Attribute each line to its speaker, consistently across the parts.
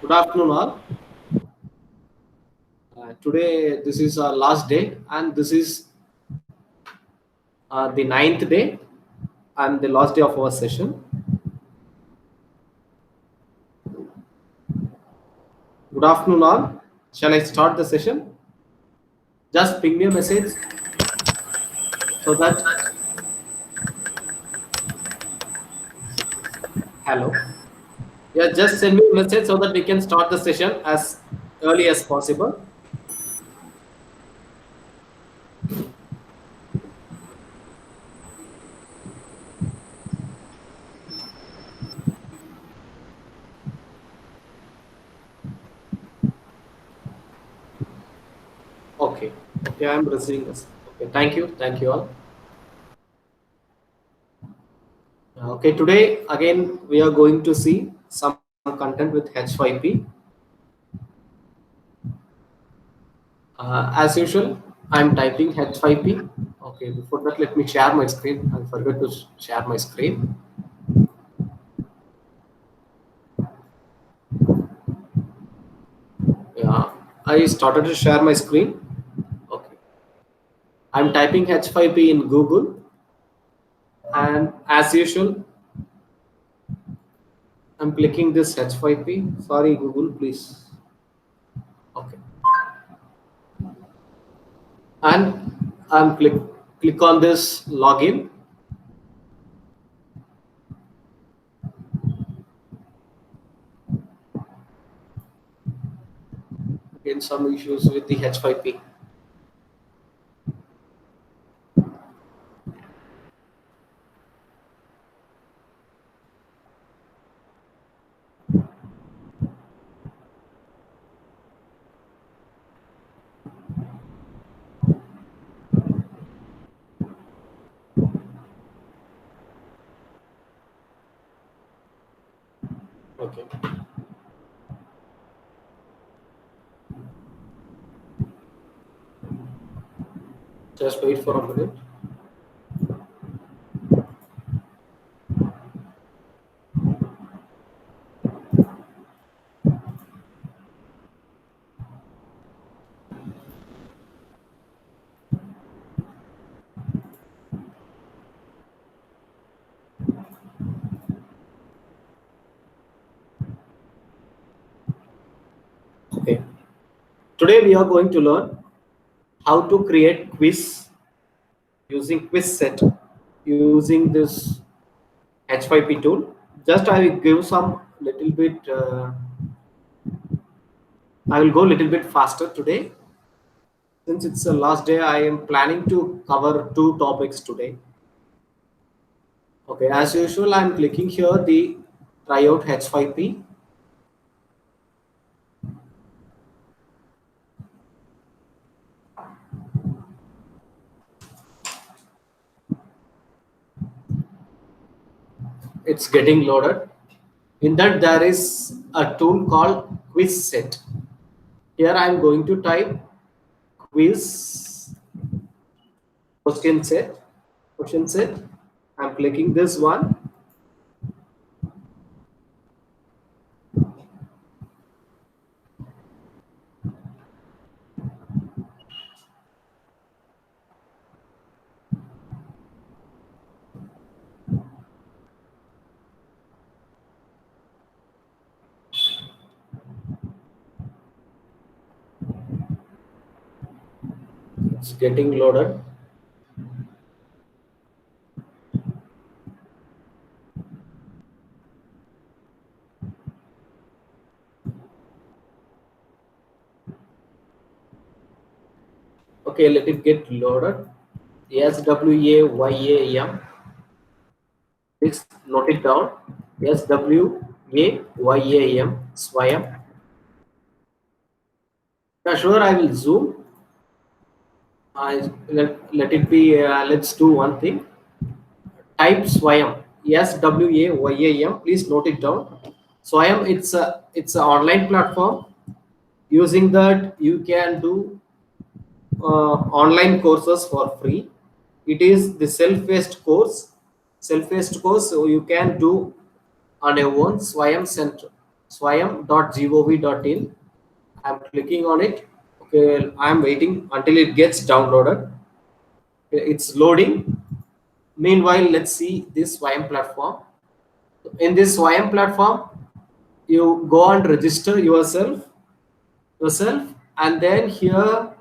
Speaker 1: Good afternoon, all. Today, this is our last day, and this is the ninth day and the last day of our session. Good afternoon, all. Shall I start the session? Just ping me a message so that hello. Yeah, just send me a message so that we can start the session as early as possible. Okay. Okay, I'm receiving this. Okay, thank you all. Okay, today again we are going to see some content with H5P. As usual, I'm typing H5P. Okay, before that, let me share my screen. I forgot to share my screen. Yeah, I started to share my screen. Okay, I'm typing H5P in Google, and as usual, I'm clicking this H5P. Sorry, Google, please. Okay, and I'm click on this login. Again, some issues with the H5P. Okay. Just wait for a minute. Okay. Today we are going to learn how to create quiz using quiz set using this H5P tool. Just I will give some little bit. I will go a little bit faster today. Since it's the last day, I am planning to cover two topics today. Okay, as usual, I'm clicking here the tryout H5P. It's getting loaded. In that, there is a tool called quiz set. Here I'm going to type quiz question set. Question set. I'm clicking this one. It's getting loaded. Okay, let it get loaded. SWAYAM. Please note it down. SWAYAM. Swayam. Sure, I will zoom. Let it be. Let's do one thing. Type Swayam. SWAYAM. Please note it down. Swayam. It's an online platform. Using that, you can do online courses for free. It is the self-paced course. So you can do on your own. Swayam Center. swayam.gov.in. I'm clicking on it. Okay, I'm waiting until it gets downloaded. Okay, it's loading. Meanwhile, let's see this Swayam platform. In this Swayam platform, you go and register yourself, and then here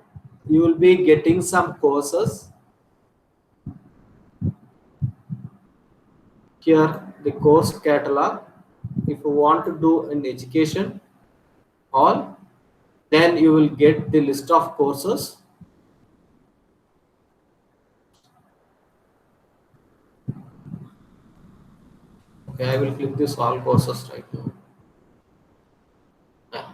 Speaker 1: you will be getting some courses. Here the course catalog. If you want to do an education all, then you will get the list of courses. Okay, I will click this all courses right now. Yeah.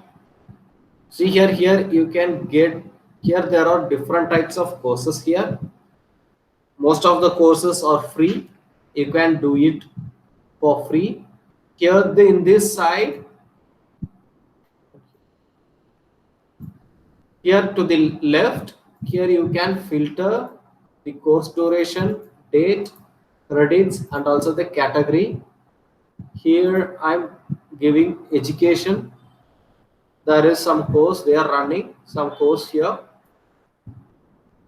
Speaker 1: See here you can get, here there are different types of courses here. Most of the courses are free. You can do it for free. Here in this side, here to the left, here you can filter the course duration, date, credits, and also the category. Here I'm giving education. There is some course they are running, some course here.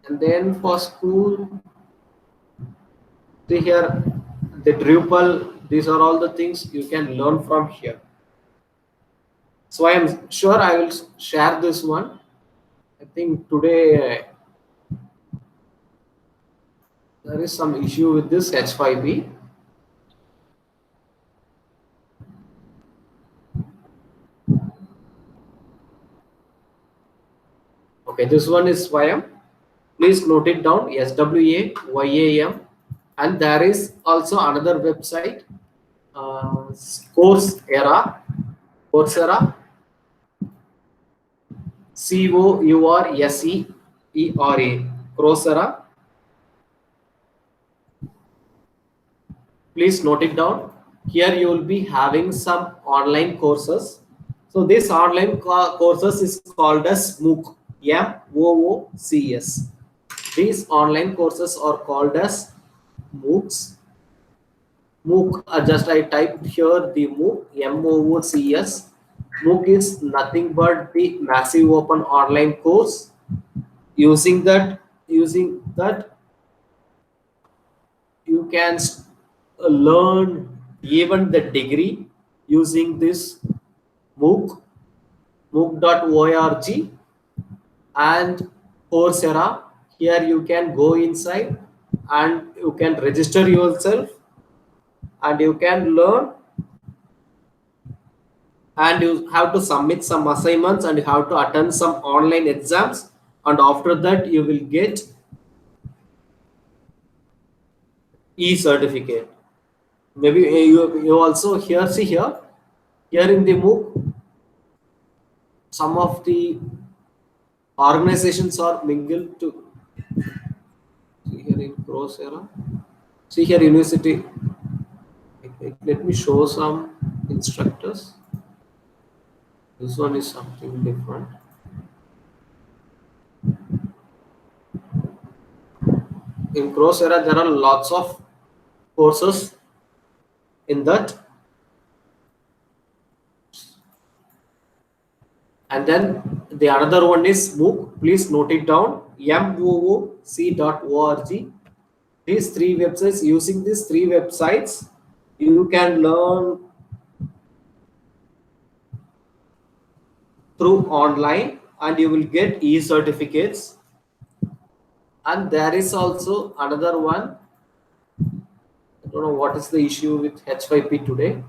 Speaker 1: And then for school, see here the Drupal, these are all the things you can learn from here. So I am sure I will share this one. I think today there is some issue with this H5P. Okay, this one is Swayam. Please note it down, SWAYAM. And there is also another website, Coursera, Coursera, COURSERA, Coursera. Please note it down. Here you will be having some online courses. So this online courses is called as MOOC, MOOCs. These online courses are called as MOOCs. MOOC, just I typed here the MOOC, MOOCs. MOOC is nothing but the massive open online course. Using that you can learn even the degree using this MOOC, MOOC.org and Coursera. Here you can go inside and you can register yourself and you can learn, and you have to submit some assignments and you have to attend some online exams, and after that you will get e-certificate. Maybe you also here, see here in the MOOC, some of the organizations are mingled to. See here in Coursera, see here university. Let me show some instructors. This one is something different. In Coursera there are lots of courses in that, and then the another one is MOOC. Please note it down, MOOC.org. These three websites, using these three websites you can learn through online and you will get e-certificates. And there is also another one. I don't know what is the issue with H5P today,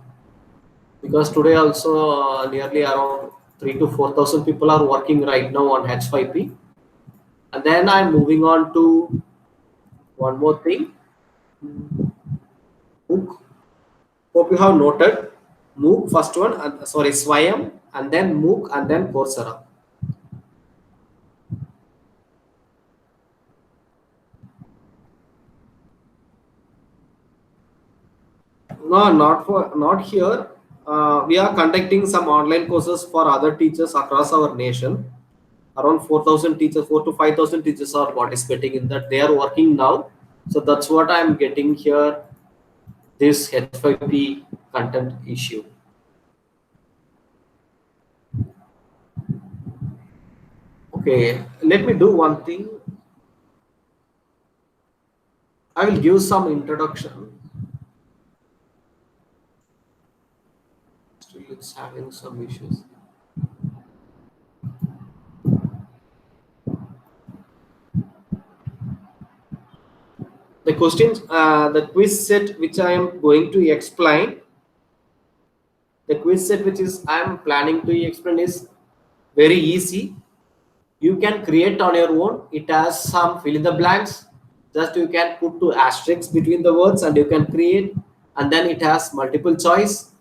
Speaker 1: because today also nearly around 3,000 to 4,000 people are working right now on H5P. And then I'm moving on to one more thing, MOOC. Hope you have noted MOOC first one, sorry, Swayam, and then MOOC, and then Coursera. No, not here. We are conducting some online courses for other teachers across our nation. Around 4,000 teachers, 4 to 5,000 teachers are participating in that. They are working now. So that's what I'm getting here, this H5P content issue. Okay, let me do one thing. I will give some introduction. Still, it's having some issues. The questions, the quiz set which I am going to explain, the quiz set which is I am planning to explain is very easy. You can create on your own. It has some fill in the blanks. Just you can put two asterisks between the words and you can create. And then it has multiple choice.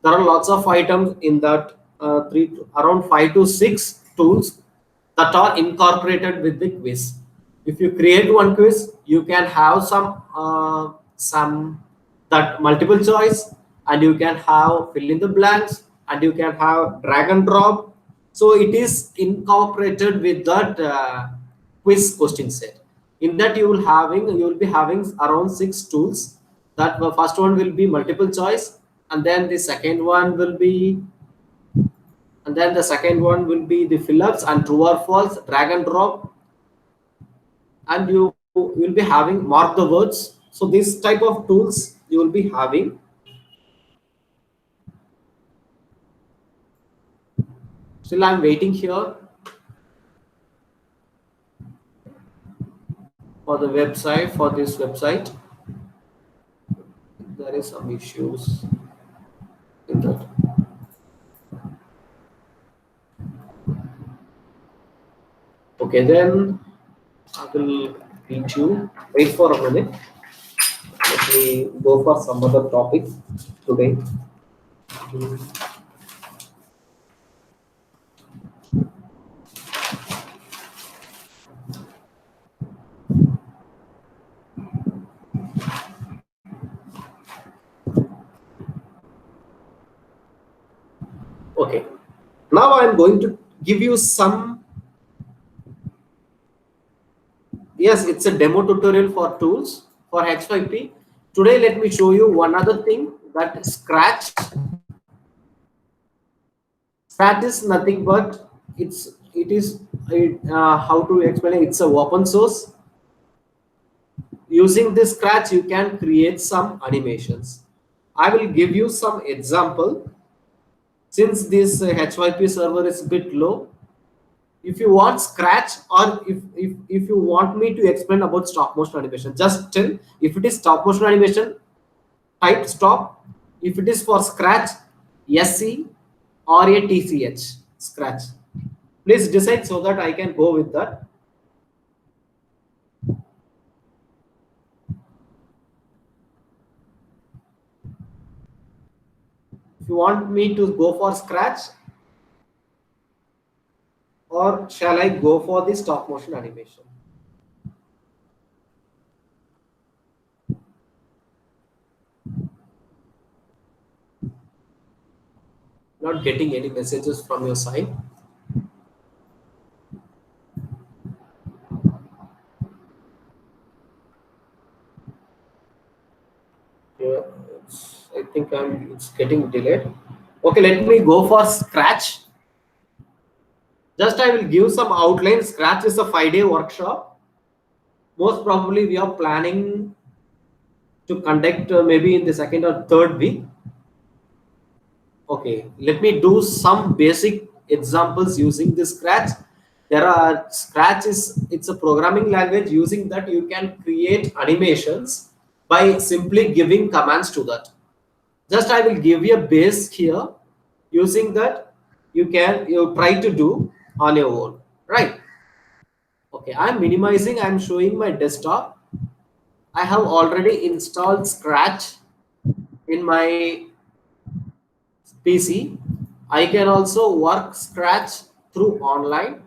Speaker 1: There are lots of items in that around 5 to 6 tools that are incorporated with the quiz. If you create one quiz, you can have some that multiple choice, and you can have fill in the blanks, and you can have drag and drop. So it is incorporated with that quiz question set. In that you will be having around 6 tools. That the first one will be multiple choice, and then the second one will be the fill-ups and true or false, drag and drop, and you will be having mark the words. So this type of tools you will be having. Still I'm waiting here for the website, for this website. There is some issues in that. Okay, then I will meet you. Wait for a minute. Let me go for some other topic today. Okay, now I am going to give you some. Yes, it's a demo tutorial for tools for H5P. Today, let me show you one other thing, that Scratch. Scratch is nothing but how to explain it? It's a open source. Using this Scratch, you can create some animations. I will give you some example. Since this H5P server is a bit low, if you want Scratch, or if you want me to explain about stop motion animation, just tell. If it is stop motion animation, type stop. If it is for Scratch, SC or a TCH, Scratch. Please decide so that I can go with that. If you want me to go for Scratch, or shall I go for the stop motion animation? Not getting any messages from your side. Yeah, I think it's getting delayed. Okay, let me go for Scratch. Just I will give some outline. Scratch is a 5-day workshop. Most probably we are planning to conduct maybe in the second or third week. Okay, let me do some basic examples using the Scratch. Scratch it's a programming language. Using that you can create animations by simply giving commands to that. Just I will give you a base here. Using that you try to do on your own, right? Okay, I'm minimizing. I'm showing my desktop. I have already installed Scratch in my PC. I can also work Scratch through online.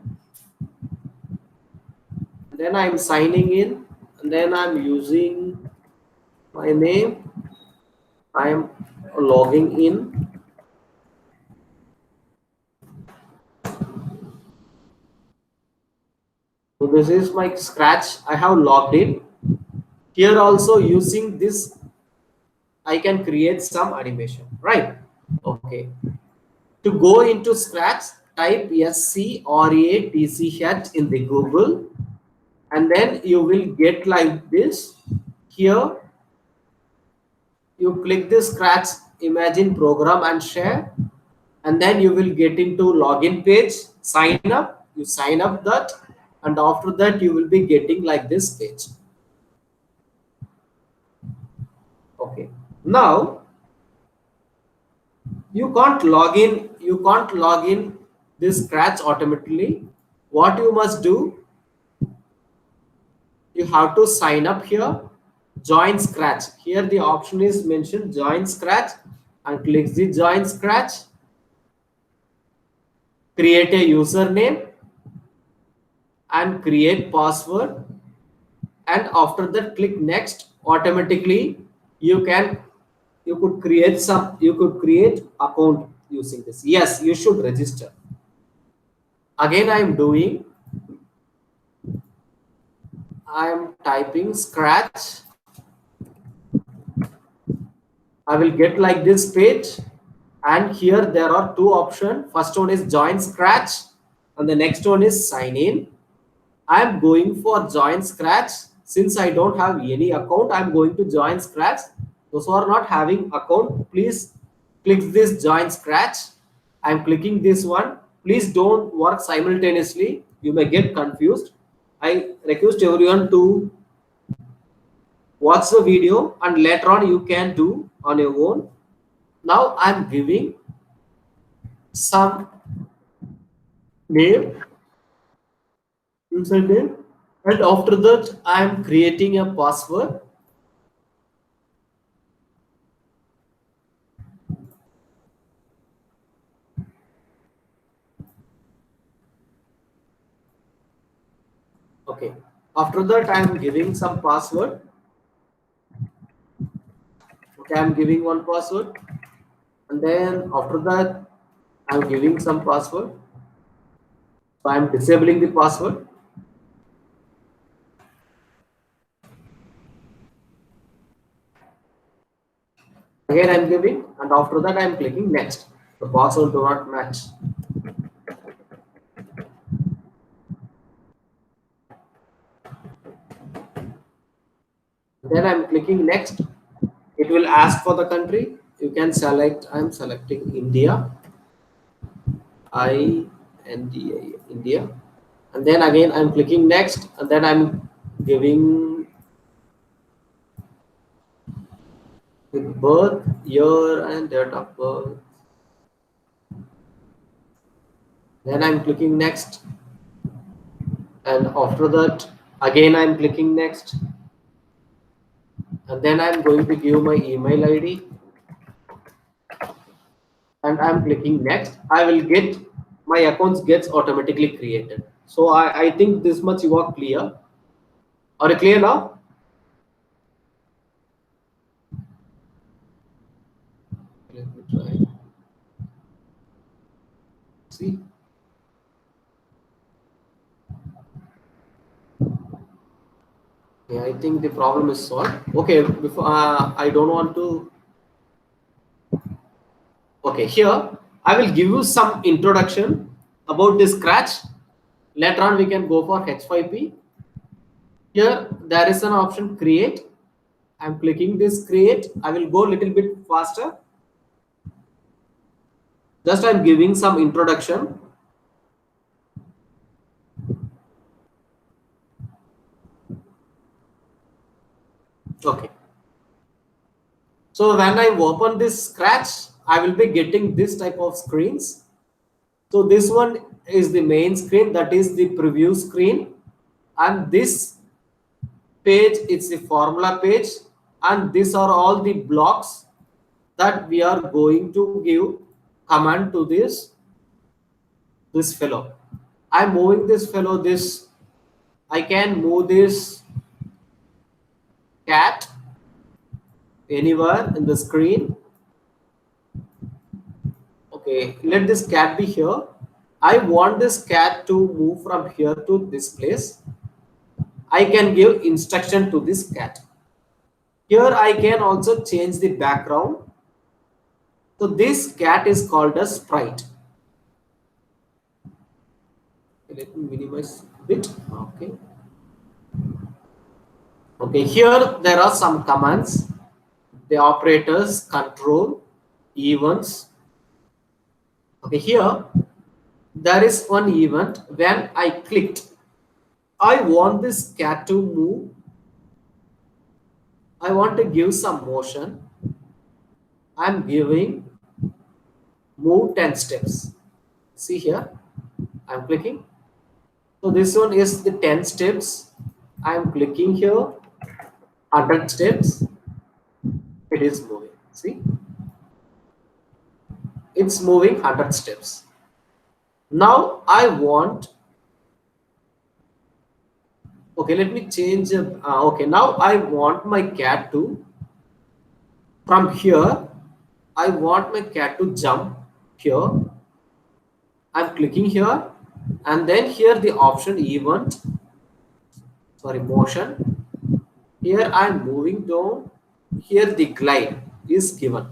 Speaker 1: Then I'm signing in, and then I'm using my name. I'm logging in. So this is my Scratch. I have logged in. Here also using this, I can create some animation, right? Okay. To go into Scratch, type SCRATCH in the Google, and then you will get like this. Here you click the Scratch Imagine program and share, and then you will get into login page, sign up, you sign up that, and after that you will be getting like this page. Okay, now you can't log in this Scratch automatically. What you must do, you have to sign up here, join Scratch. Here the option is mentioned join Scratch, and click the join Scratch, create a username and create password, and after that click next. Automatically you could create account using this. Yes, you should register. Again I am typing Scratch. I will get like this page, and here there are two options. First one is join Scratch and the next one is sign in. I am going for join Scratch. Since I don't have any account, I am going to join Scratch. Those who are not having account, please click this join Scratch. I am clicking this one. Please don't work simultaneously. You may get confused. I request everyone to watch the video and later on you can do on your own. Now I am giving some name, username, and after that I am creating a password. Okay, after that I am giving some password. Okay, I am giving one password, and then after that I am giving some password. So I am disabling the password. Again I am giving, and after that I am clicking next. The password do not match. Then I am clicking next. It will ask for the country. You can select. I am selecting India. India, and then again I am clicking next, and then I am giving the birth year and date of birth. Then I am clicking next, and after that again I am clicking next, and then I am going to give my email ID, and I am clicking next. I will get my accounts gets automatically created. So I think this much you are clear. Are you clear now? Let me try. See. Yeah, I think the problem is solved. Okay, before I don't want to. Okay, here I will give you some introduction about this Scratch. Later on we can go for H5P. Here there is an option create. I'm clicking this create. I will go a little bit faster. Just I'm giving some introduction. Okay. So when I open this Scratch, I will be getting this type of screens. So this one is the main screen, that is the preview screen, and this page it's the formula page, and these are all the blocks that we are going to give command to this fellow. I'm moving this fellow, this I can move this cat anywhere in the screen. Okay, let this cat be here. I want this cat to move from here to this place. I can give instruction to this cat. Here I can also change the background. So this cat is called a sprite. Let me minimize a bit. Okay. Okay, here there are some commands. The operators, control, events. Okay, here there is one event. When I clicked, I want this cat to move. I want to give some motion. I'm giving move 10 steps. See here, I'm clicking. So this one is the 10 steps. I'm clicking here, 100 steps. It is moving. See, it's moving 100 steps. Now I want, okay, let me change. Okay, now I want my cat to, from here, I want my cat to jump here. I'm clicking here, and then here the option event, sorry, motion. Here I'm moving down. Here the glide is given.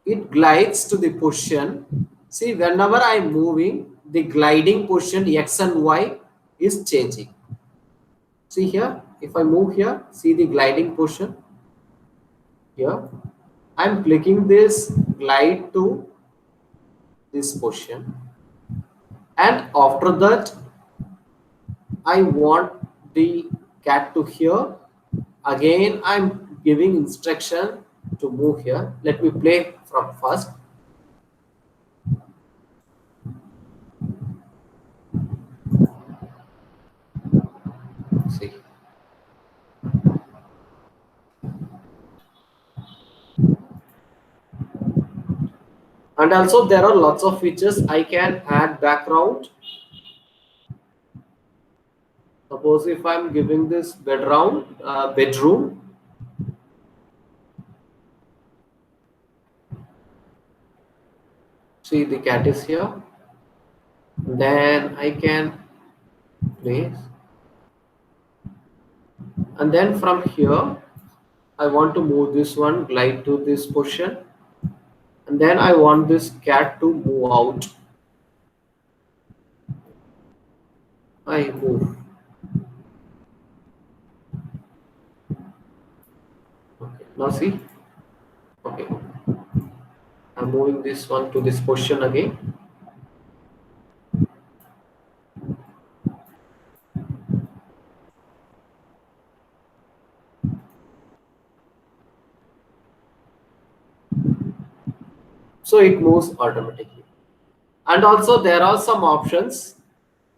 Speaker 1: It glides to the position. See, whenever I'm moving, the gliding position X and Y is changing. See here, if I move here, see the gliding position here. I'm clicking this glide to this position, and after that I want the cat to here. Again I'm giving instruction to move here. Let me play from first. See, and also there are lots of features. I can add background. Suppose if I'm giving this bedroom, see the cat is here, then I can place, and then from here I want to move this one, glide to this position, and then I want this cat to move out. I move. Okay, now see. Okay, I'm moving this one to this position again. So it moves automatically. And also there are some options.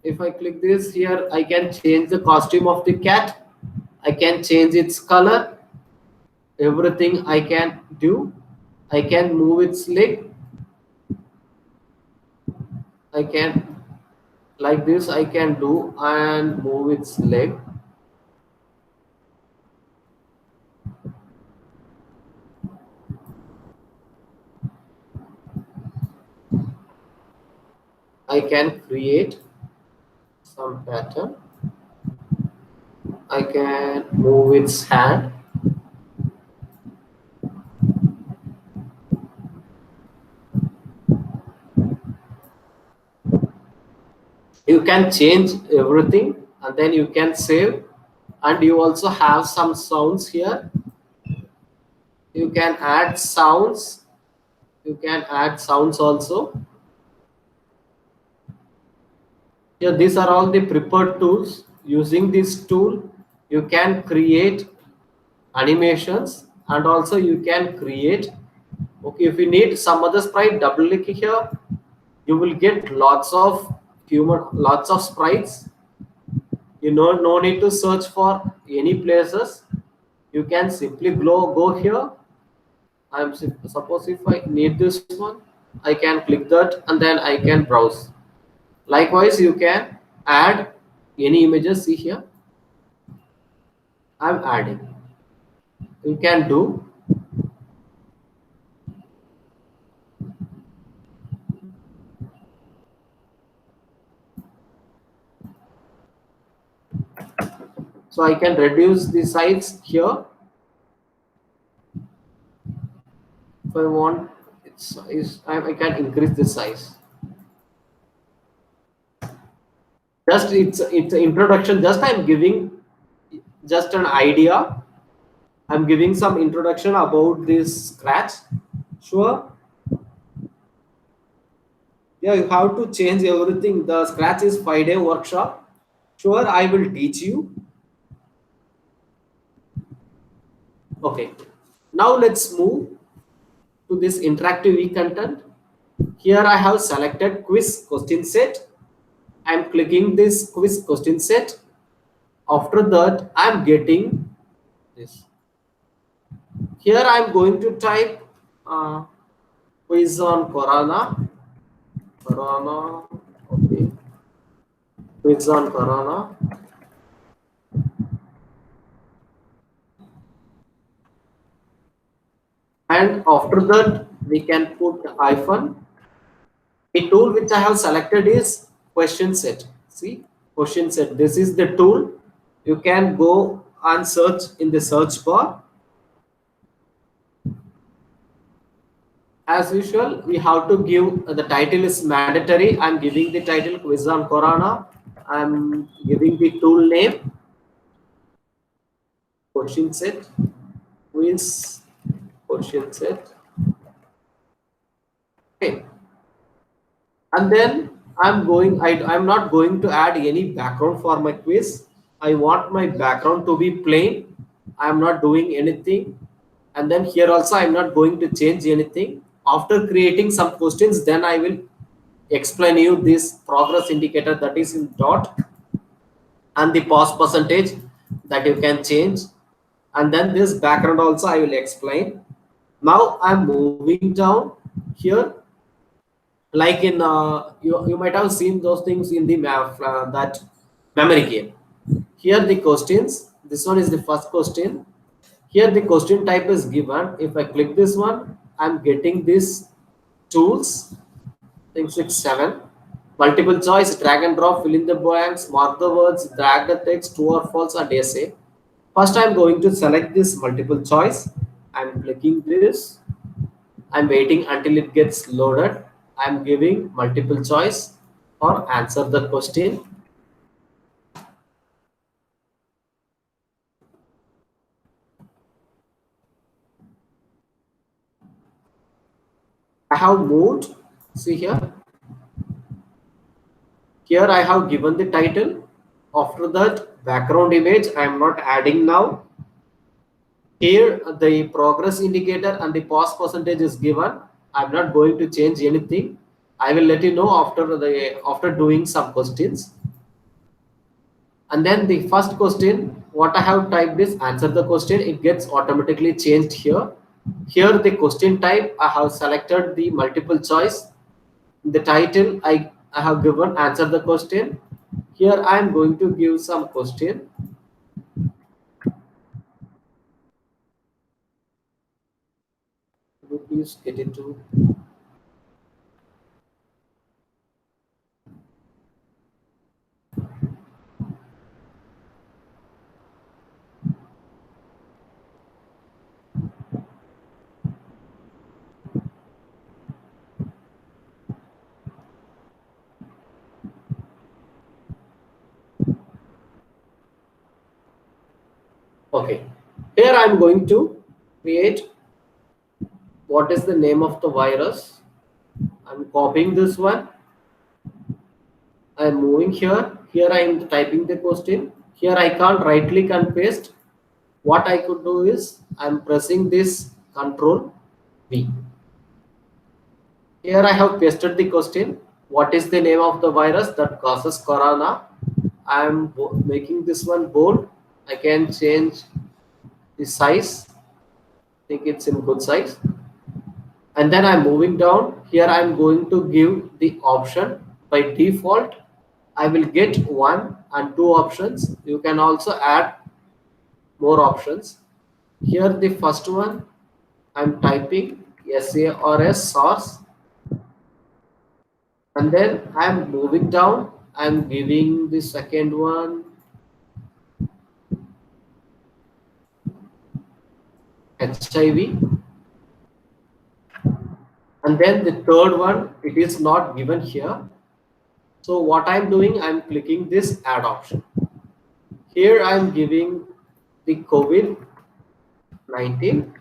Speaker 1: If I click this here, I can change the costume of the cat. I can change its color. Everything I can do. I can move its leg. I can, like this I can do, and move its leg. I can create some pattern. I can move its hand. You can change everything, and then you can save, and you also have some sounds here. You can add sounds. You can add sounds also. Here, these are all the prepared tools. Using this tool, you can create animations, and also you can create, okay, if you need some other sprite, double click here, you will get lots of lots of sprites. You know, no need to search for any places. You can simply go here. Suppose if I need this one, I can click that, and then I can browse. Likewise, you can add any images. See here, I'm adding. You can do. So I can reduce the size here. If I want its size, I can increase the size. Just it's an introduction. Just I'm giving just an idea. I'm giving some introduction about this Scratch. Sure. Yeah, you have to change everything. The Scratch is 5-day workshop. Sure, I will teach you. Okay. Now let's move to this interactive e-content. Here I have selected quiz question set. I'm clicking this quiz question set. After that, I'm getting this. Here I'm going to type quiz on Corona. Corona. Okay. Quiz on Corona. And after that, we can put hyphen. The tool which I have selected is question set. See, question set. This is the tool. You can go and search in the search bar. As usual, we have to give the title is mandatory. I'm giving the title quiz on Corona. I'm giving the tool name question set quiz question set. Okay, and then I'm not going to add any background for my quiz. I want my background to be plain. I'm not doing anything, and then here also I'm not going to change anything. After creating some questions, then I will explain you this progress indicator that is in dot and the pause percentage that you can change, and then this background also I will explain. Now I'm moving down here, like in you might have seen those things in the map that memory game. Here the questions, this one is the first question. Here the question type is given. If I click this one, I'm getting this tools, things 6 7 multiple choice, drag and drop, fill in the blanks, mark the words, drag the text, true or false, and essay. First I'm going to select this multiple choice. I'm clicking this. I'm waiting until it gets loaded. I'm giving multiple choice or answer the question. I have moved. See here. Here I have given the title. After that, background image I am not adding now. Here the progress indicator and the pause percentage is given. I'm not going to change anything. I will let you know after doing some questions. And then the first question, what I have typed is answer the question. It gets automatically changed here. Here the question type, I have selected the multiple choice. The title, I have given answer the question. Here I am going to give some question. Could you please get into. Okay. Here I am going to create what is the name of the virus. I'm copying this one. I'm moving here. Here I am typing the question. Here I can't right click and paste. What I could do is I'm pressing this Control V. Here I have pasted the question. What is the name of the virus that causes corona? I am making this one bold. I can change the size. I think it's in good size. And then I'm moving down. Here I'm going to give the option. By default, I will get 1 and 2 options. You can also add more options. Here the first one, I'm typing SARS source, and then I'm moving down. I'm giving the second one HIV, and then the third one, it is not given here. So what I'm doing, I'm clicking this add option. Here I'm giving the COVID-19.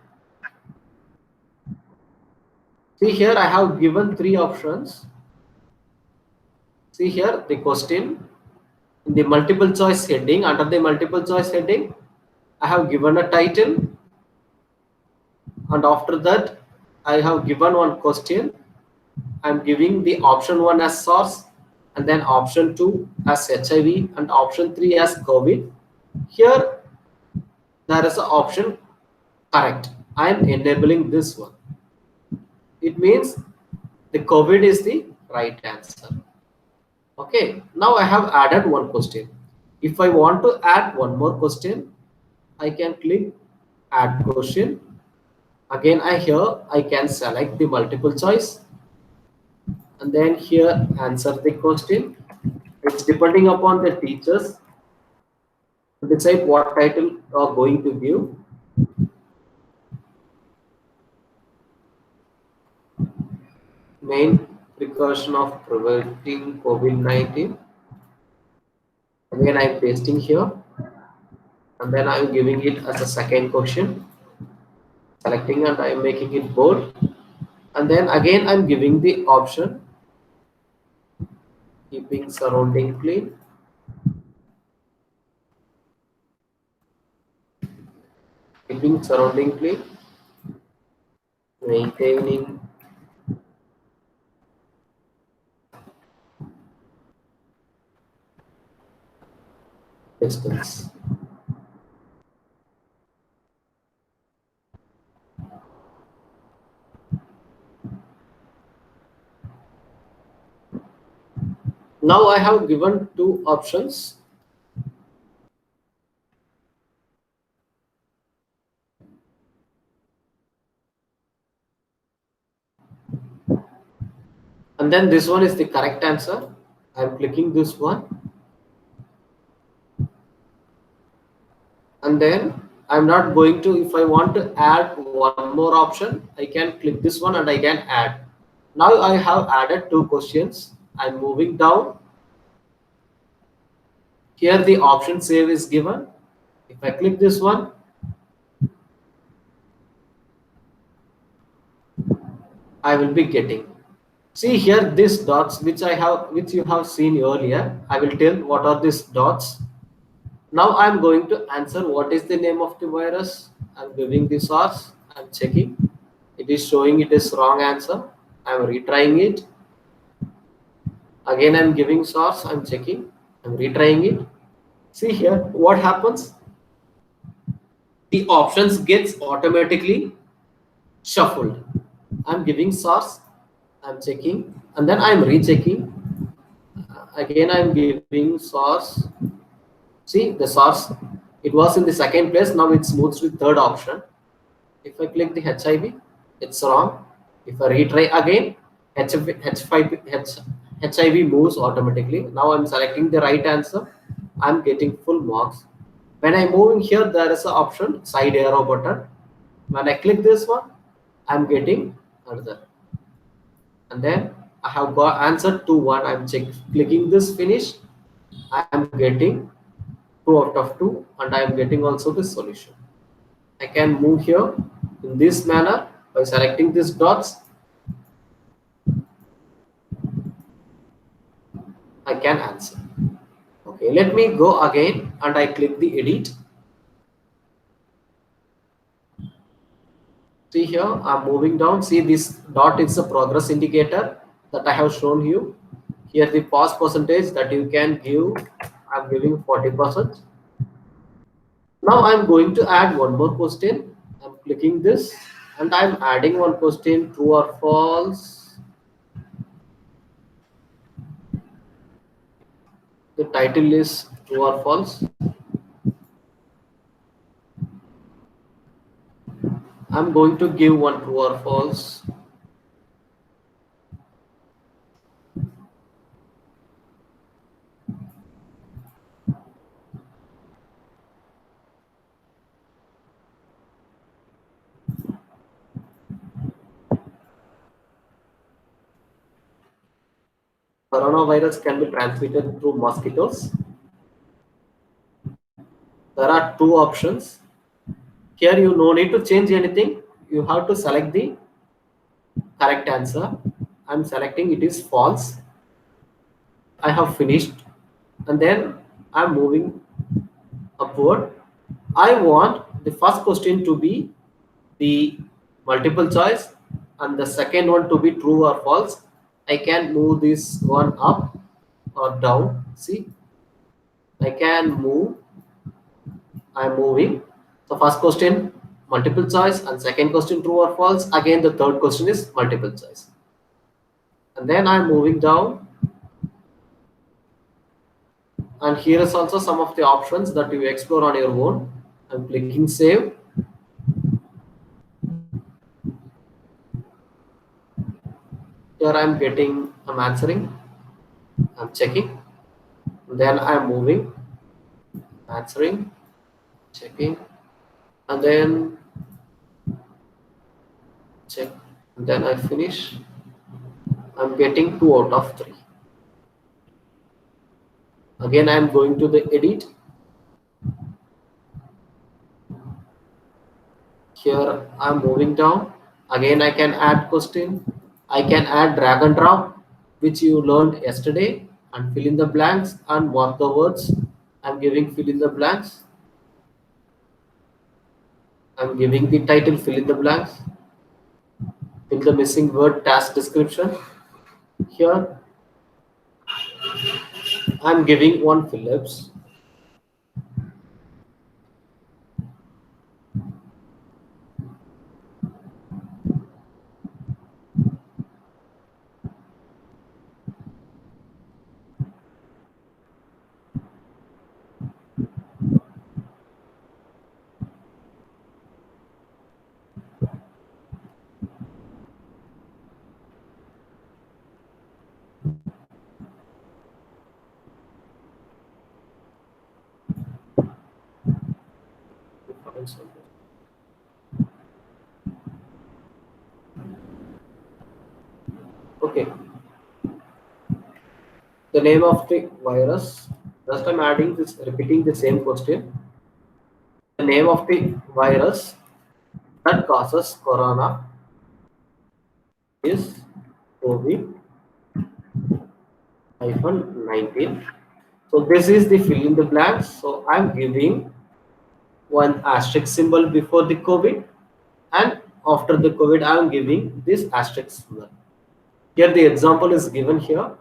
Speaker 1: See here I have given three options. See here the question in the multiple choice heading. Under the multiple choice heading, I have given a title, and after that I have given one question. I'm giving the option 1 as source, and then option 2 as HIV, and option 3 as COVID. Here there is an option correct. I am enabling this one. It means the COVID is the right answer. Okay, now I have added one question. If I want to add one more question, I can click add question. Again, I can select the multiple choice, and then here answer the question. It's depending upon the teachers to decide what title you are going to give. Main precaution of preventing COVID-19. Again, I'm pasting here, and then I'm giving it as a second question, selecting, and I'm making it bold. And then again, I'm giving the option keeping surrounding clean, keeping surrounding clean, maintaining distance. Now I have given two options. And then this one is the correct answer. I'm clicking this one. And then I'm not going to, if I want to add one more option, I can click this one and I can add. Now I have added two questions. I'm moving down. Here the option save is given. If I click this one, I will be getting. See here these dots which you have seen earlier. I will tell what are these dots. Now I'm going to answer what is the name of the virus. I'm giving the source. I'm checking. It is showing it is wrong answer. I'm retrying it. Again I'm giving source. I'm checking. I'm retrying it. See here what happens. The options gets automatically shuffled. I'm giving source. I'm checking, and then I'm rechecking. Again I'm giving source. See the source, it was in the second place, now it's moved to the third option. If I click the HIV, it's wrong. If I retry again, HIV moves automatically. Now I'm selecting the right answer. I'm getting full marks. When I move in here, there is an option side arrow button. When I click this one, I'm getting another. And then I have got answer to one. I'm clicking this finish. I'm getting 2 out of 2, and I am getting also the solution. I can move here in this manner by selecting these dots. I can answer. Okay, let me go again and I click the edit. See here, I'm moving down. See this dot is a progress indicator that I have shown you. Here the pass percentage that you can give, I'm giving 40%. Now I'm going to add one more question. I'm clicking this and I'm adding one question, true or false. The title is true or false. I'm going to give one true or false. coronavirus can be transmitted through mosquitoes. There are two options. Here you no need to change anything. You have to select the correct answer. I'm selecting it is false. I have finished, and then I'm moving upward. I want the first question to be the multiple choice and the second one to be true or false. I can move this one up or down. See, I can move. I'm moving. So first question multiple choice and second question true or false. Again the third question is multiple choice. And then I'm moving down, and here is also some of the options that you explore on your own. I'm clicking save. Here I'm answering, I'm checking, then I'm moving, answering, checking, and then check, and then I finish. I'm getting 2 out of 3. Again I'm going to the edit. Here I'm moving down. Again I can add question. I can add drag and drop, which you learned yesterday, and fill in the blanks and mark the words. I'm giving fill in the blanks. I'm giving the title, fill in the blanks. Fill the missing word, task description. Here I'm giving one Phillips. Okay. The name of the virus. Just I'm adding this, repeating the same question. The name of the virus that causes corona is COVID-19. So this is the fill in the blanks. So I'm giving one asterisk symbol before the COVID, and after the COVID I'm giving this asterisk symbol. Here the example is given here.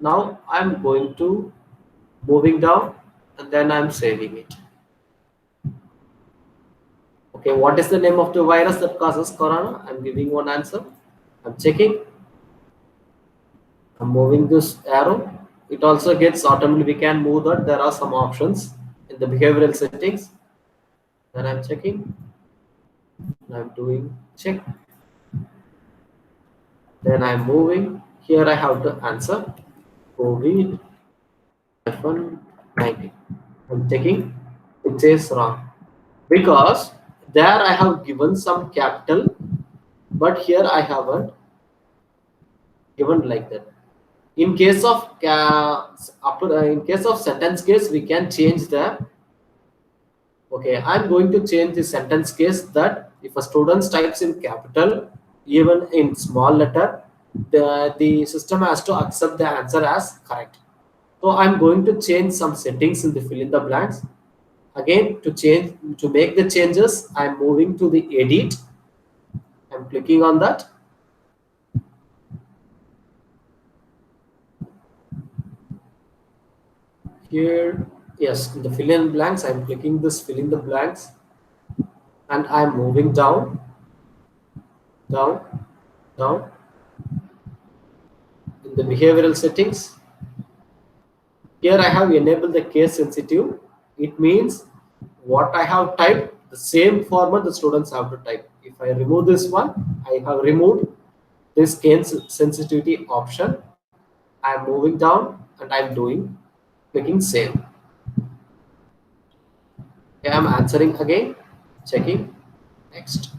Speaker 1: Now I'm going to moving down, and then I'm saving it. Okay, what is the name of the virus that causes corona? I'm giving one answer. I'm checking. I'm moving this arrow. It also gets automatically, we can move that. There are some options in the behavioral settings. Then I'm checking. I'm doing check. Then I'm moving. Here I have to answer COVID-19. I'm checking. It says wrong because there I have given some capital, but here I haven't given like that. In case of sentence case, we can change the. Okay, I'm going to change the sentence case that if a student types in capital, even in small letter, the system has to accept the answer as correct. So I'm going to change some settings in the fill in the blanks. Again, to make the changes, I'm moving to the edit. I'm clicking on that. Here, yes, in the fill in blanks, I'm clicking this fill in the blanks, and I'm moving down, down, down. In the behavioral settings, here I have enabled the case sensitive. It means what I have typed, the same format the students have to type. If I remove this one, I have removed this case sensitivity option. I'm moving down, and I'm doing clicking save. Okay, I'm answering again, checking, next,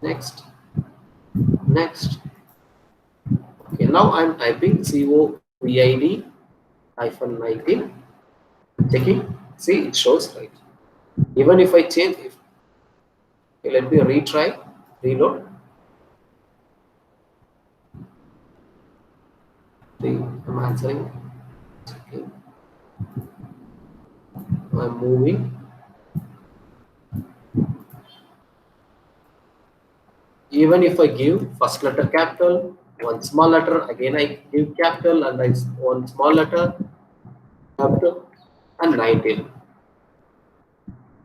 Speaker 1: next, next. Okay. Okay, now I'm typing COVID hyphen 19. Checking. See, it shows right. Even if I change, if okay, let me retry, reload. See, I'm answering. Checking. I'm moving. Even if I give first letter capital, one small letter, again I give capital and I one small letter, capital, and 19.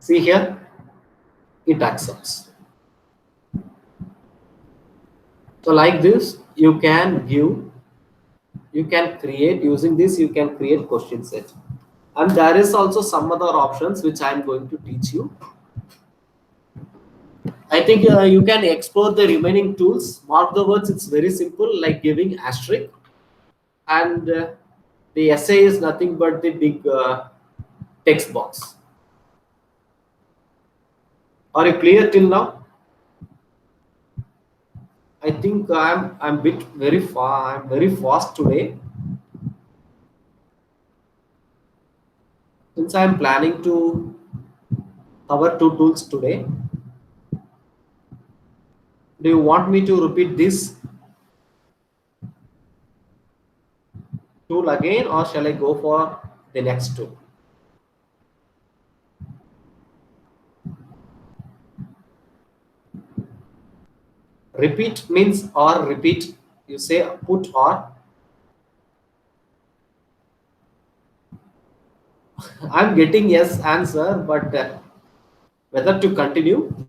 Speaker 1: See here, it accepts. So like this, you can create using this, you can create question set. And there is also some other options which I am going to teach you. I think you can explore the remaining tools. Mark the words, it's very simple, like giving asterisk. And the essay is nothing but the big text box. Are you clear till now? I think I'm bit very far. I'm very fast today since I'm planning to cover two tools today. Do you want me to repeat this tool again, or shall I go for the next tool? Repeat means or repeat. You say put or. I'm getting yes answer, but whether to continue.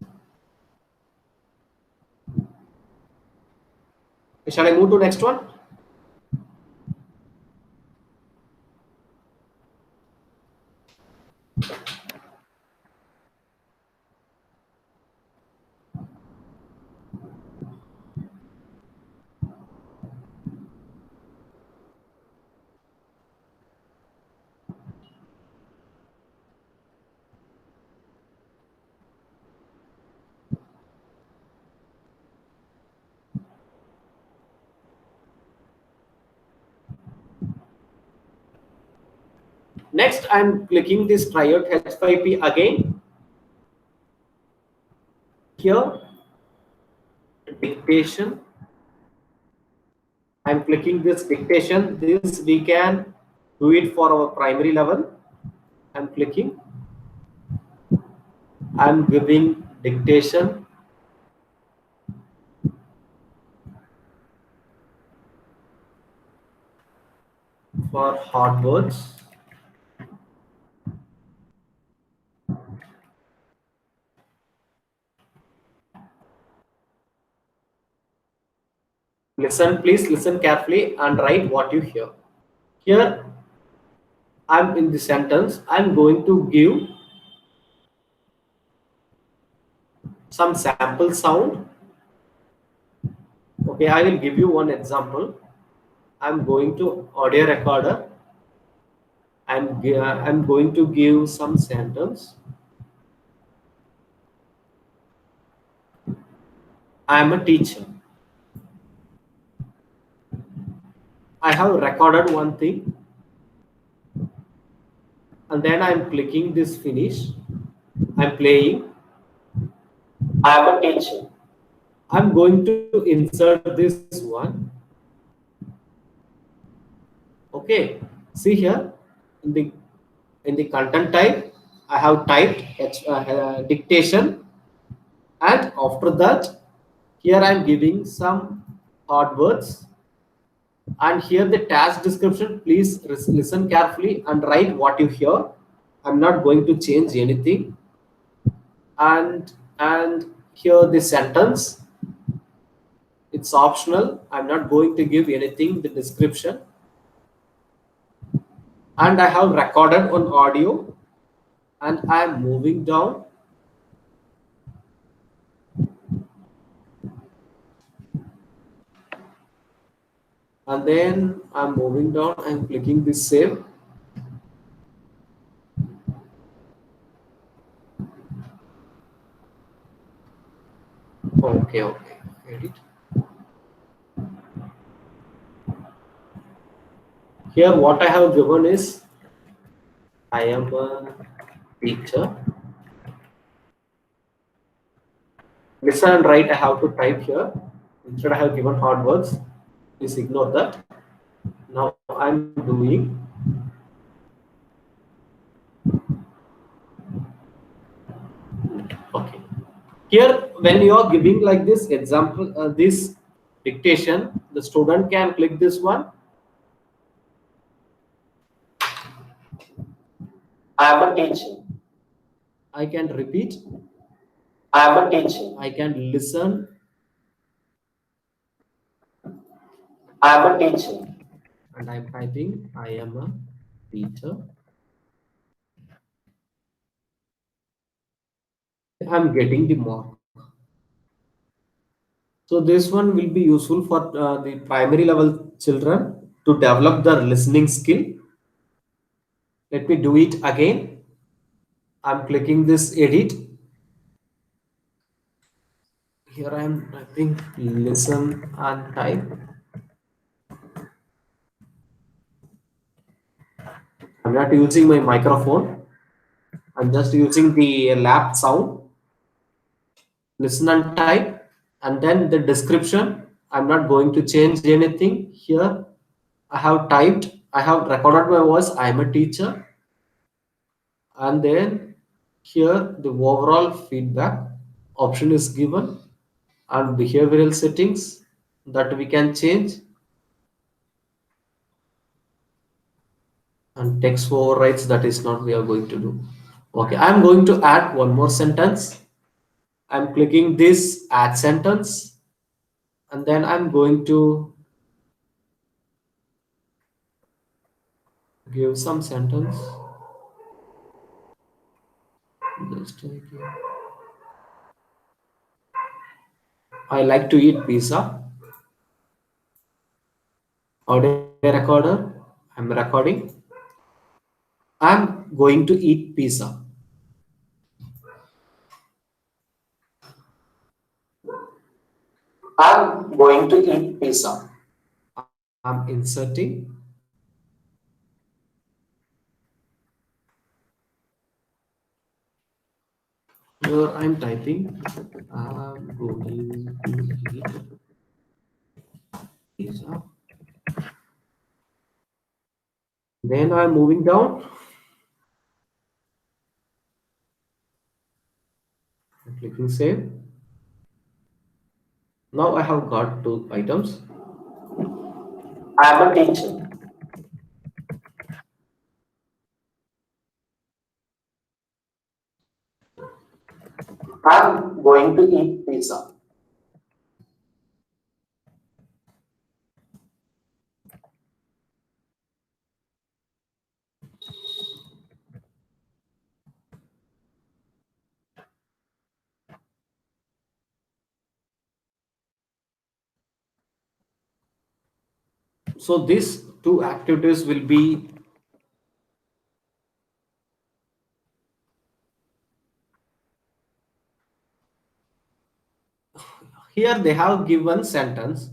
Speaker 1: Shall I move to next one? Next, I'm clicking this tryout H5P again. Here, dictation. I'm clicking this dictation. This we can do it for our primary level. I'm clicking. I'm giving dictation. For hard words. Listen, please listen carefully and write what you hear. Here, I'm in the sentence. I'm going to give some sample sound. Okay, I will give you one example. I'm going to audio recorder. I'm going to give some sentence. I am a teacher. I have recorded one thing, and then I'm clicking this finish. I'm playing. I am a teacher. I'm going to insert this one. Okay, see here in the content type, I have typed dictation, and after that, here I'm giving some hard words, and here the task description. Please listen carefully and write what you hear. I'm not going to change anything, and here the sentence. It's optional. I'm not going to give anything. The description, and I have recorded on audio, and I'm moving down. And then I'm moving down. I'm clicking this save. Okay, okay. Edit. Here what I have given is I am a teacher. Listen and write I have to type here. Instead I have given hard words. Please ignore that. Now I'm doing. Okay. Here when you are giving like this example, this dictation, the student can click this one. I am a teacher. I can repeat. I am a teacher. I can listen. I am a teacher. And I'm typing I am a teacher. I'm getting the mark. So this one will be useful for the primary level children to develop their listening skill. Let me do it again. I'm clicking this edit. Here I am typing listen and type. I'm not using my microphone. I'm just using the lap sound. Listen and type. And then the description. I'm not going to change anything here. I have typed. I have recorded my voice. I am a teacher. And then here the overall feedback option is given and behavioral settings that we can change, and text overrides, that is not we are going to do. Okay, I'm going to add one more sentence. I'm clicking this add sentence and then I'm going to give some sentence. Just I like to eat pizza. Audio recorder. I'm recording. I'm going to eat pizza. I'm going to eat pizza. I'm inserting. Here I'm typing. I'm going to eat pizza. Then I'm moving down. I'm clicking save. Now I have got two items. I am a teacher. I'm going to eat pizza. So these two activities will be here. They have given sentence.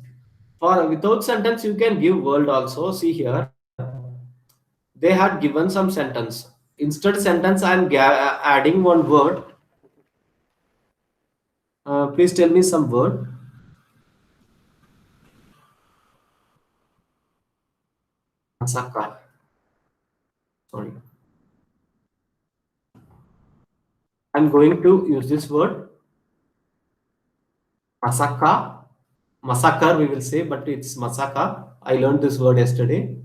Speaker 1: For without sentence, you can give word also. See here, they had given some sentence. Instead sentence, I'm adding one word. Please tell me some word. Masaka. Sorry. I'm going to use this word. Masaka. Massacre we will say, but it's masaka. I learned this word yesterday.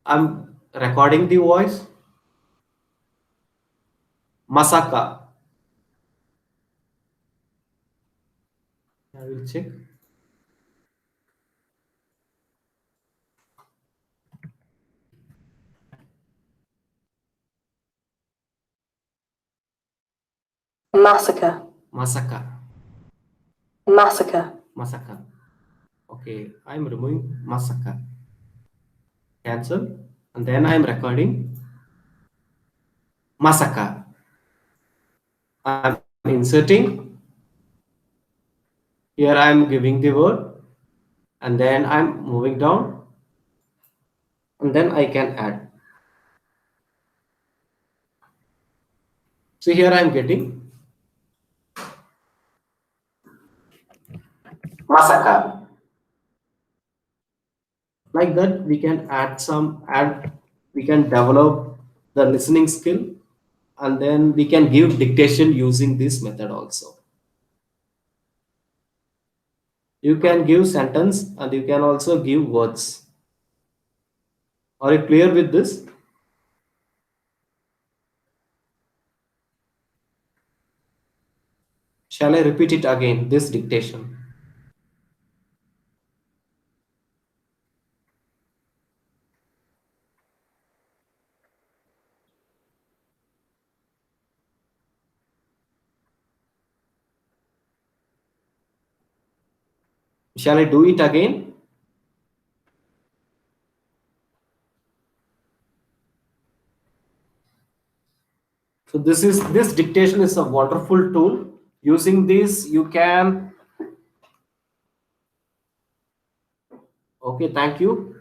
Speaker 1: I'm recording the voice. Masaka. I will check.
Speaker 2: Massacre.
Speaker 1: Masaka.
Speaker 2: Massacre.
Speaker 1: Masaka. Okay, I'm removing masaka. Cancel. And then I'm recording masaka. I'm inserting. Here I'm giving the word. And then I'm moving down. and then I can add. So here I am getting
Speaker 3: Masaka.
Speaker 1: like that. We can add, we can develop the listening skill, and then we can give dictation using this method also. You can give sentence and you can also give words. Are you clear with this? Shall I repeat it again, this dictation? Shall I do it again? So this dictation is a wonderful tool. Using this, you can. Okay, thank you.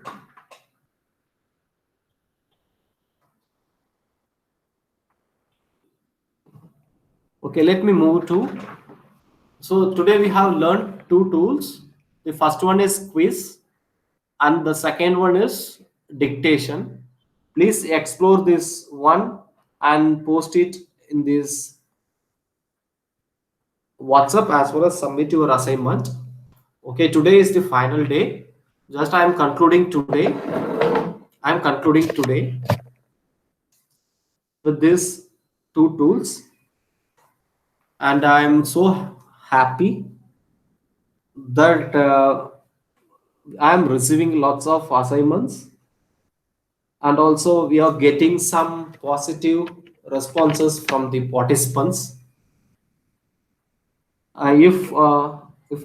Speaker 1: Okay, let me move to. So today we have learned two tools. The first one is quiz, and the second one is dictation. Please explore this one and post it in this WhatsApp as well as submit your assignment. Okay, today is the final day. Just I am concluding today. I am concluding today with these two tools, and I am so happy that I am receiving lots of assignments, and also we are getting some positive responses from the participants. If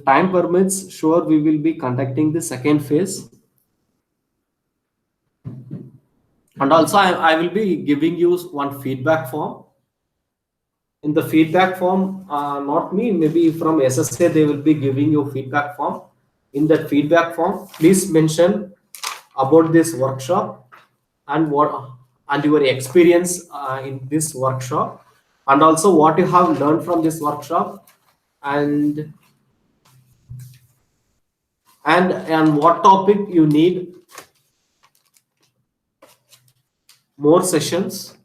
Speaker 1: time permits, sure we will be conducting the second phase, and also I will be giving you one feedback form. In the feedback form, not me, maybe from SSA they will be giving you feedback form. In that feedback form, please mention about this workshop and what and your experience in this workshop, and also what you have learned from this workshop, and and what topic you need more sessions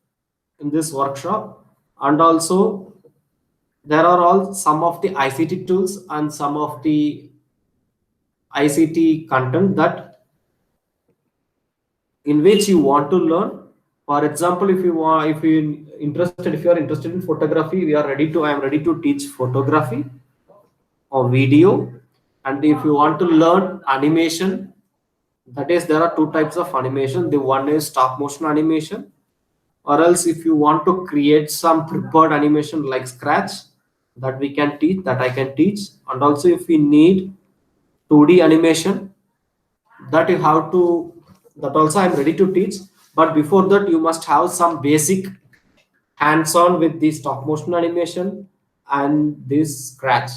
Speaker 1: in this workshop, and also there are all some of the ICT tools and some of the ICT content that in which you want to learn. For example, if you are interested in photography, I am ready to teach photography or video. And if you want to learn animation, that is, there are two types of animation. The one is stop motion animation, or else if you want to create some prepared animation like Scratch, that we can teach, that I can teach. And also if we need 2D animation, that you have to, that also I'm ready to teach. But before that, you must have some basic hands-on with the stop motion animation and this Scratch.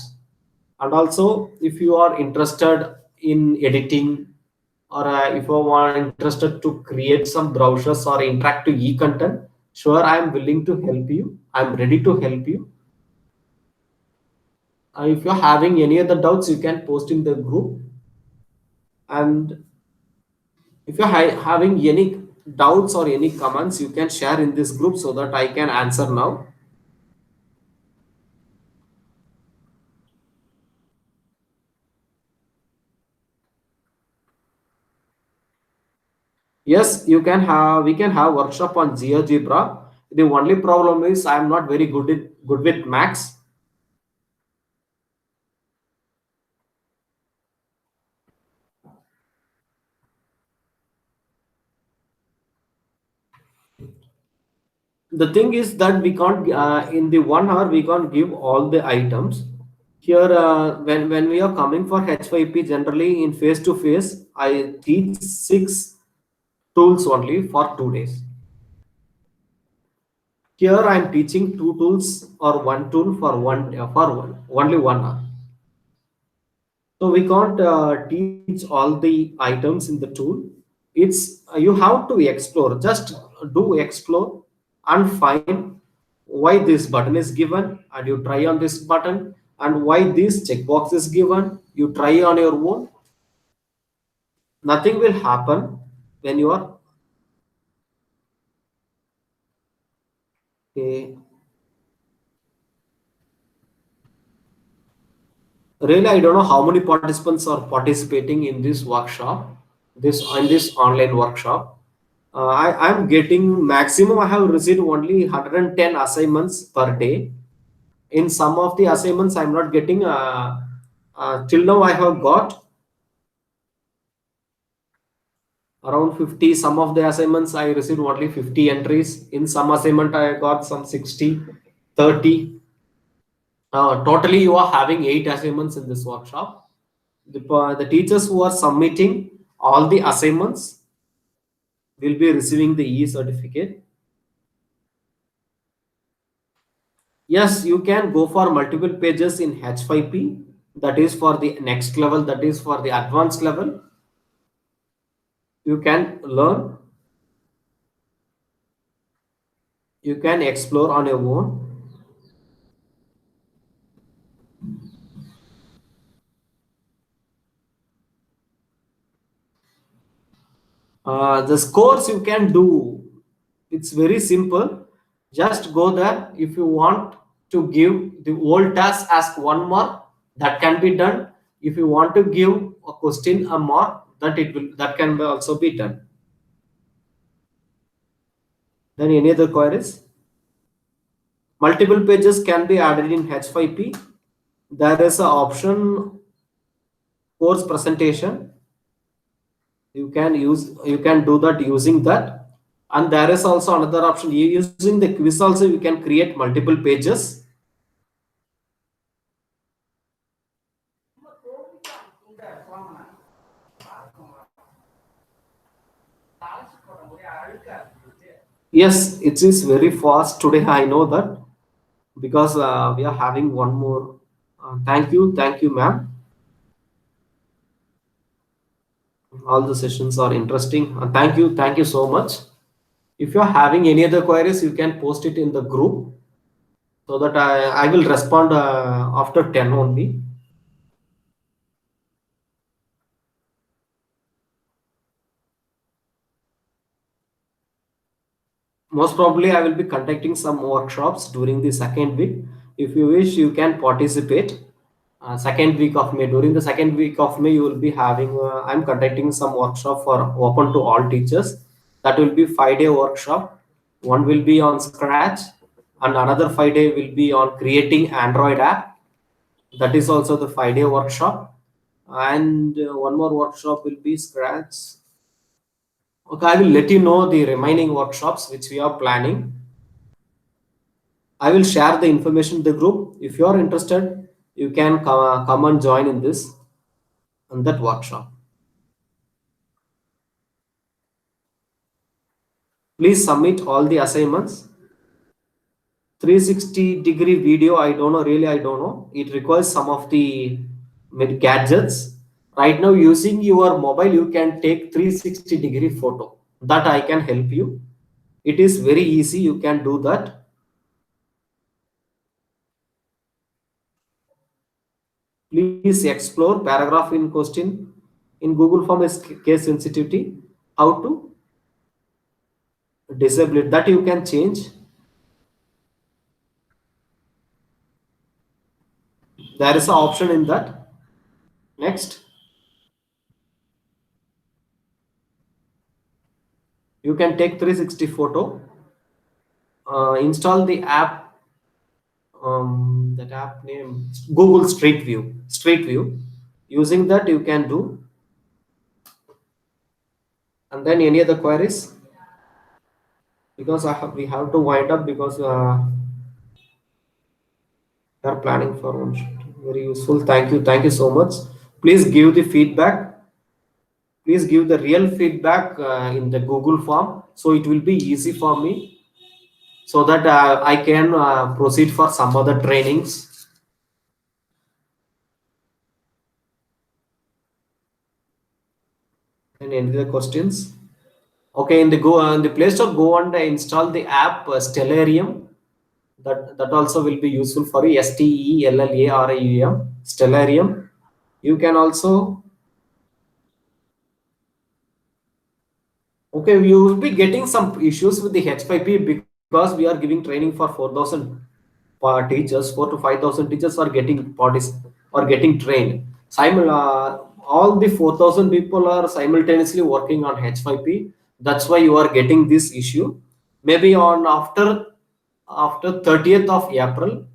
Speaker 1: And also if you are interested in editing, or if you are interested to create some browsers or interactive e-content, sure, I am willing to help you, I'm ready to help you. If you're having any other doubts, you can post in the group. And if you're having any doubts or any comments, you can share in this group so that I can answer now. Yes, you can have, we can have workshop on GeoGebra. The only problem is I am not very good with Max. The thing is that we can't in the 1 hour we can't give all the items. Here when we are coming for H5P, generally in face to face I teach 6 tools only for 2 days. Here I am teaching 2 tools or 1 tool for only 1 hour. So we can't teach all the items in the tool. It's you have to explore, just do explore and find why this button is given, and you try on this button, and why this checkbox is given, you try on your own. Nothing will happen when you are okay. Really, I don't know how many participants are participating in this workshop, this online workshop. I'm getting maximum. I have received only 110 assignments per day. In some of the assignments, I'm not getting. Till now, I have got around 50. Some of the assignments I received only 50 entries. In some assignment, I got some 60, 30. Totally, you are having 8 assignments in this workshop. The teachers who are submitting all the assignments will be receiving the e-certificate. Yes, you can go for multiple pages in H5P. That is for the next level. That is for the advanced level. You can learn. You can explore on your own. The scores you can do. It's very simple. Just go there. If you want to give the whole task, ask 1 mark. That can be done. If you want to give a question a mark, that can also be done. Then any other queries? Multiple pages can be added in H5P. There is an option course presentation. You can do that using that. And there is also another option using the quiz also you can create multiple pages. Yes, it is very fast today. I know that because we are having one more. Thank you, ma'am. All the sessions are interesting. Thank you so much. If you are having any other queries, you can post it in the group so that I will respond after 10 only. Most probably, I will be conducting some workshops during the second week. If you wish, you can participate. Second week of May. During the second week of May, you will be having. I'm conducting some workshop for open to all teachers. That will be 5-day workshop. One will be on Scratch, and another 5-day will be on creating Android app. That is also the 5-day workshop, and one more workshop will be Scratch. Okay, I will let you know the remaining workshops which we are planning. I will share the information in the group. If you are interested, you can come and join in this in that workshop. Please submit all the assignments. 360-degree video, I don't know, really I don't know. It requires some of the gadgets. Right now, using your mobile, you can take 360-degree photo. That I can help you. It is very easy. You can do that. Please explore paragraph in question in Google Form is case sensitivity. How to disable it, that you can change. There is an option in that. Next, you can take 360 photo. Install the app. That app name Google Street View. Street View. Using that you can do. And then any other queries? Because we have to wind up because we are planning for one. Very useful. Thank you so much. Please give the feedback. Please give the real feedback in the Google form, so it will be easy for me, so that I can proceed for some other trainings. And any other questions? Okay, in the Play Store, go and install the app Stellarium. That also will be useful for you. Stellarium. Stellarium. You can also, okay, you will be getting some issues with the H5P because we are giving training for 4,000 teachers. 4 to 5,000 teachers are getting parties or getting trained. All the 4,000 people are simultaneously working on H5P. That's why you are getting this issue. Maybe on after 30th of April,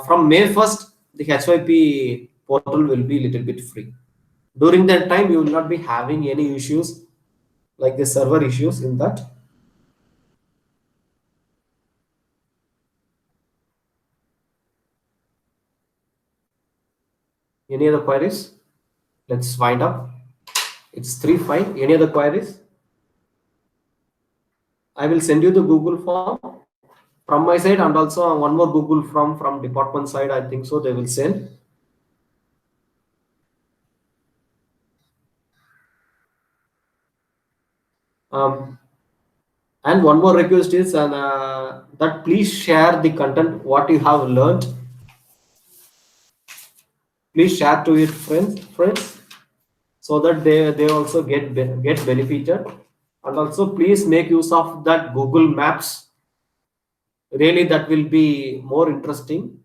Speaker 1: from May 1st, the H5P portal will be little bit free. During that time, you will not be having any issues like the server issues in that. Any other queries? Let's wind up. It's 3-5. Any other queries? I will send you the Google form from my side, and also one more Google form from department side. I think so they will send. And one more request is that please share the content what you have learned. Please share to your friends, so that they also get benefited. And also please make use of that Google Maps. Really, that will be more interesting.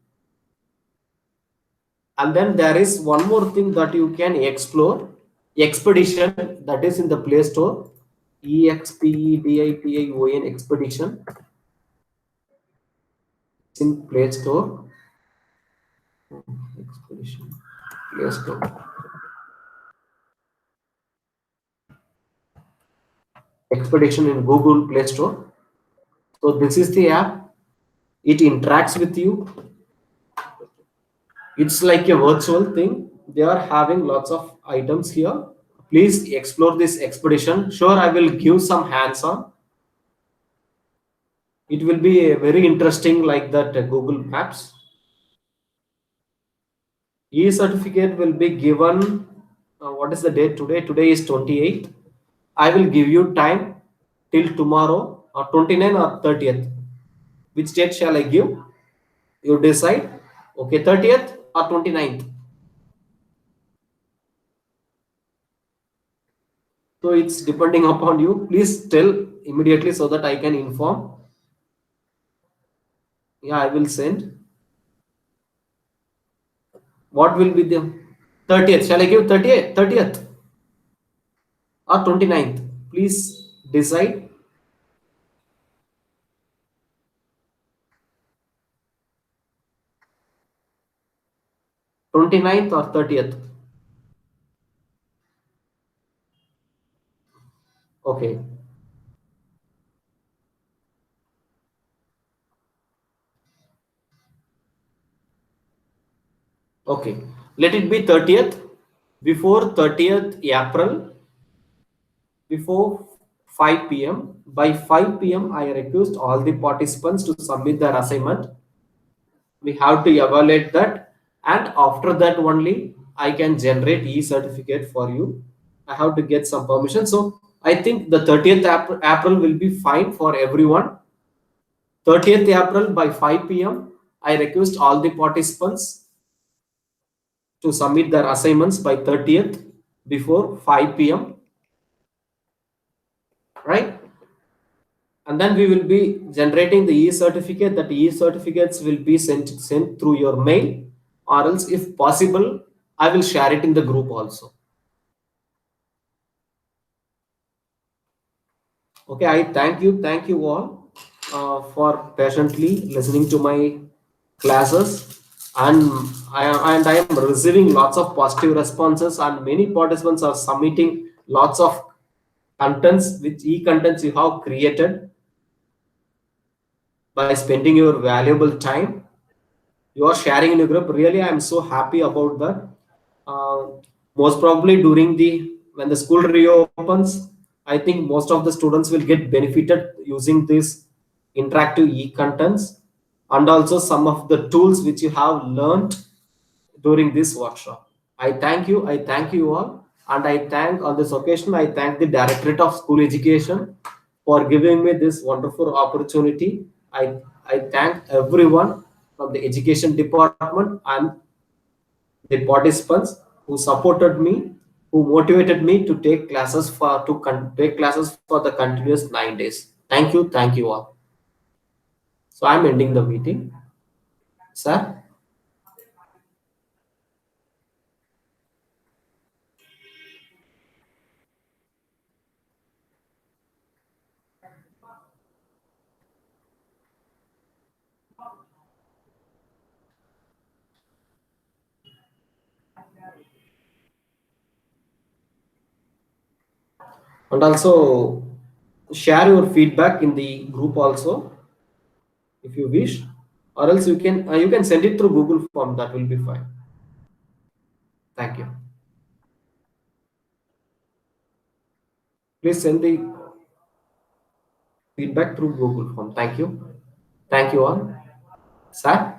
Speaker 1: And then there is one more thing that you can explore: Expedition, that is in the Play Store. Expedition, Expedition. It's in Play Store. Expedition, Play Store. Expedition in Google Play Store. So this is the app. It interacts with you. It's like a virtual thing. They are having lots of items here. Please explore this Expedition. Sure, I will give some hands-on. It will be very interesting like that Google Maps. E-certificate will be given. What is the date today? Today is 28th. I will give you time till tomorrow, or 29th or 30th. Which date shall I give? You decide. Okay, 30th or 29th. So it's depending upon you. Please tell immediately so that I can inform. Yeah, I will send. What will be the 30th? Shall I give 30th or 29th? Please decide. 29th or 30th? Okay. Okay. Let it be 30th. Before 30th April, before 5 p.m. By 5 p.m., I request all the participants to submit their assignment. We have to evaluate that, and after that only I can generate e-certificate for you. I have to get some permission. So I think the 30th April will be fine for everyone. 30th April by 5 p.m. I request all the participants to submit their assignments by 30th before 5 p.m. Right? And then we will be generating the e-certificate. That e-certificates will be sent through your mail, or else if possible I will share it in the group also. Okay, I thank you all for patiently listening to my classes, and I am receiving lots of positive responses, and many participants are submitting lots of contents, which e-contents you have created by spending your valuable time. You are sharing in your group. Really, I am so happy about that. Uh, Most probably during the when the school reopens, I think most of the students will get benefited using this interactive e-contents, and also some of the tools which you have learned during this workshop. I thank you. I thank you all. And I thank on this occasion, I thank the Directorate of School Education for giving me this wonderful opportunity. I thank everyone from the education department and the participants who supported me, who motivated me to take classes take classes for the continuous 9 days. Thank you all. So I'm ending the meeting, sir. And also share your feedback in the group also if you wish, or else you can send it through Google form. That will be fine. Thank you. Please send the feedback through Google form. Thank you. Thank you all, sir.